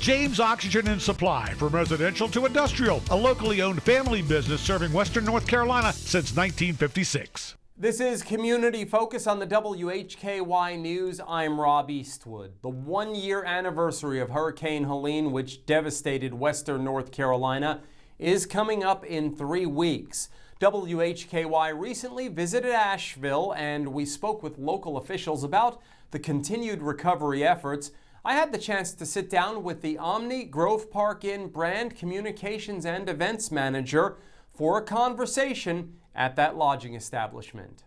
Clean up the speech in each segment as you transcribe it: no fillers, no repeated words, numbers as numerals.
James Oxygen and Supply, from residential to industrial, a locally owned family business serving Western North Carolina since 1956. This is Community Focus on the WHKY News. I'm Rob Eastwood. The one-year anniversary of Hurricane Helene, which devastated Western North Carolina, is coming up in 3 weeks. WHKY recently visited Asheville, and we spoke with local officials about the continued recovery efforts. I had the chance to sit down with the Omni Grove Park Inn brand communications and events manager for a conversation at that lodging establishment.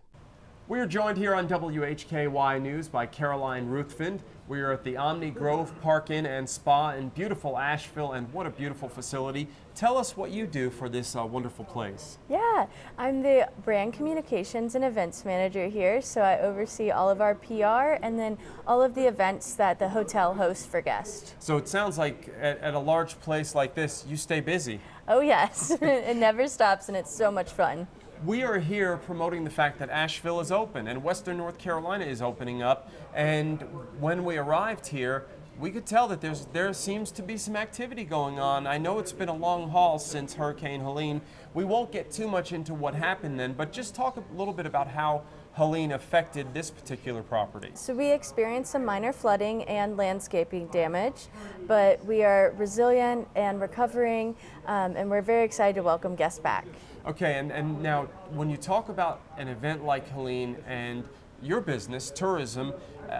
We are joined here on WHKY News by Caroline Ruthven. We are at the Omni Grove Park Inn and Spa in beautiful Asheville, and what a beautiful facility. Tell us what you do for this wonderful place. Yeah, I'm the brand communications and events manager here, so I oversee all of our PR and then all of the events that the hotel hosts for guests. So it sounds like at a large place like this, you stay busy. Oh yes, it never stops and it's so much fun. We are here promoting the fact that Asheville is open and Western North Carolina is opening up, and when we arrived here, we could tell that there seems to be some activity going on. I know it's been a long haul since Hurricane Helene. We won't get too much into what happened then, but just talk a little bit about how Helene affected this particular property. So we experienced some minor flooding and landscaping damage, but we are resilient and recovering, and we're very excited to welcome guests back. Okay, and now when you talk about an event like Helene and your business, tourism,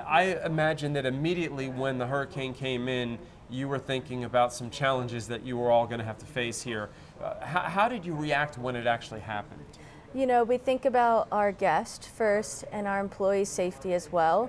I imagine that immediately when the hurricane came in, you were thinking about some challenges that you were all going to have to face here. How did you react when it actually happened? You know, we think about our guest first and our employee safety as well.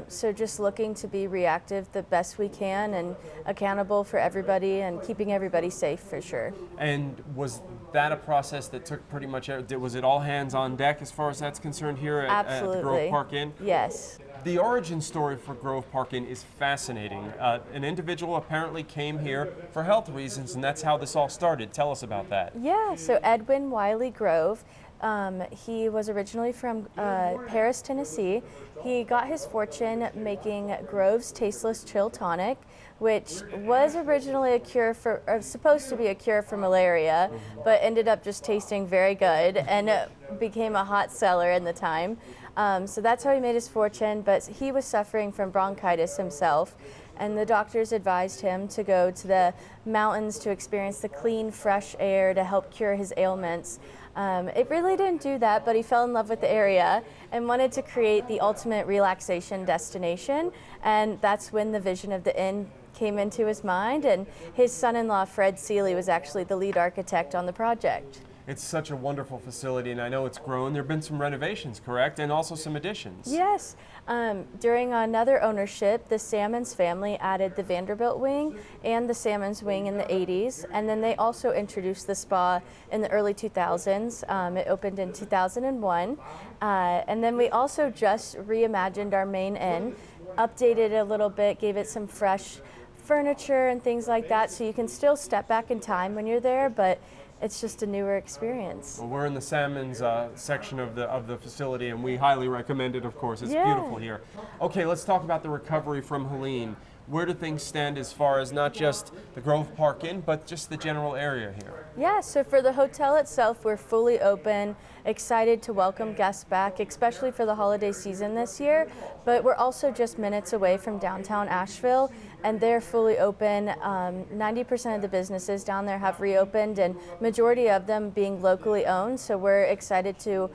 So just looking to be reactive the best we can and accountable for everybody and keeping everybody safe for sure. And was that a process that took pretty much, was it all hands on deck as far as that's concerned here at the Grove Park Inn? Yes. The origin story for Grove Park Inn is fascinating. An individual apparently came here for health reasons, and that's how this all started. Tell us about that. Yeah, so Edwin Wiley Grove, he was originally from Paris, Tennessee. He got his fortune making Grove's Tasteless Chill Tonic, which was originally a cure for, or supposed to be a cure for malaria, but ended up just tasting very good and became a hot seller in the time. So that's how he made his fortune, but he was suffering from bronchitis himself, and the doctors advised him to go to the mountains to experience the clean, fresh air to help cure his ailments. It really didn't do that, but he fell in love with the area and wanted to create the ultimate relaxation destination, and that's when the vision of the inn came into his mind, and his son-in-law Fred Seeley was actually the lead architect on the project. It's such a wonderful facility, and I know it's grown. There have been some renovations, correct? And also some additions. Yes. During another ownership, the Salmons family added the Vanderbilt wing and the Salmons wing in the 80s, and then they also introduced the spa in the early 2000s. It opened in 2001, and then we also just reimagined our main inn, updated it a little bit, gave it some fresh furniture and things like that, so you can still step back in time when you're there, but it's just a newer experience. Well, we're in the Salmons section of the facility, and we highly recommend it, of course. It's beautiful here. Okay, let's talk about the recovery from Helene. Where do things stand as far as not just the Grove Park Inn, but just the general area here? Yeah, so for the hotel itself, we're fully open, excited to welcome guests back, especially for the holiday season this year. But we're also just minutes away from downtown Asheville, and they're fully open. 90% of the businesses down there have reopened, and majority of them being locally owned, so we're excited to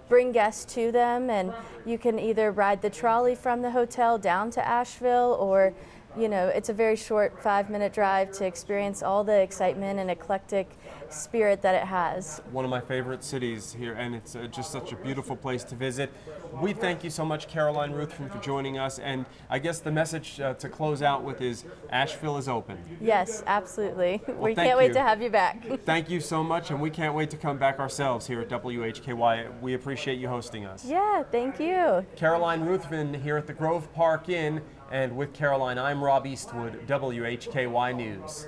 bring guests to them, and you can either ride the trolley from the hotel down to Asheville, or you know, it's a very short 5-minute drive to experience all the excitement and eclectic spirit that it has. One of my favorite cities here, and it's just such a beautiful place to visit. We thank you so much, Caroline Ruthven, for joining us, and I guess the message to close out with is Asheville is open. Yes, absolutely. Well, we can't wait to have you back. Thank you so much, and we can't wait to come back ourselves here at WHKY. We appreciate you hosting us. Yeah, thank you. Caroline Ruthven here at the Grove Park Inn, and with Caroline, I'm Rob Eastwood, WHKY News.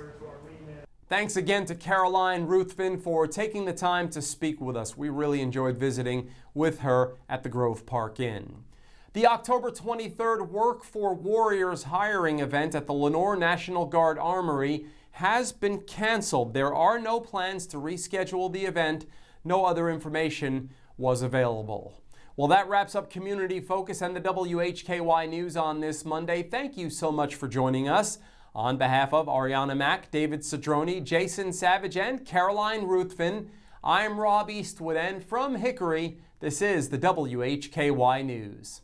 Thanks again to Caroline Ruthven for taking the time to speak with us. We really enjoyed visiting with her at the Grove Park Inn. The October 23rd Work for Warriors hiring event at the Lenore National Guard Armory has been canceled. There are no plans to reschedule the event. No other information was available. Well, that wraps up Community Focus and the WHKY News on this Monday. Thank you so much for joining us. On behalf of Ariana Mack, David Cedrone, Jason Savage, and Caroline Ruthven, I'm Rob Eastwood, and from Hickory, this is the WHKY News.